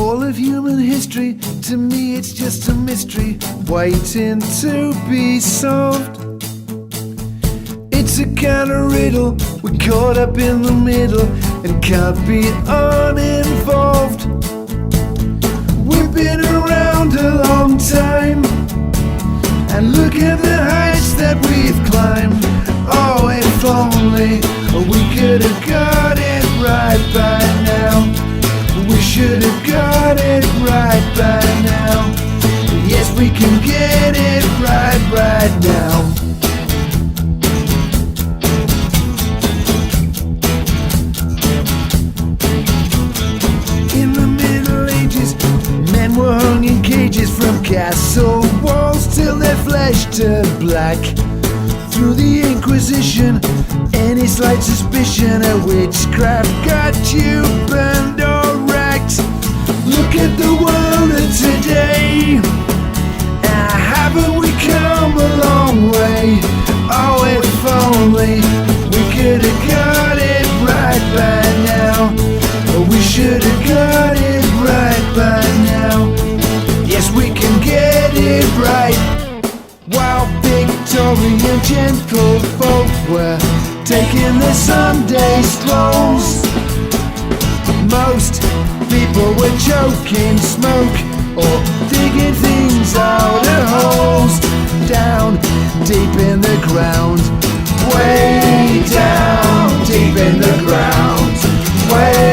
All of human history, to me it's just a mystery waiting to be solved. It's a kind of riddle, we're caught up in the middle and can't be uninvolved. We've been around a long time, and look at the heights that we've climbed. Oh, if only we could have got it right by now. We should have got it right by now. Yes, we can get it right now. In the Middle Ages, men were hung in cages from castle walls till their flesh turned black. Through the Inquisition, any slight suspicion of witchcraft got you burned or racked. Look at the world of today, haven't we come a long way? Oh, if only we could have got it right by now. We should have got it right by now. Yes, we can get it right. While Victorian gentlefolk were taking their Sunday strolls, most people were choking smoke or digging things out of holes down deep in the ground. Way down deep in the ground. Way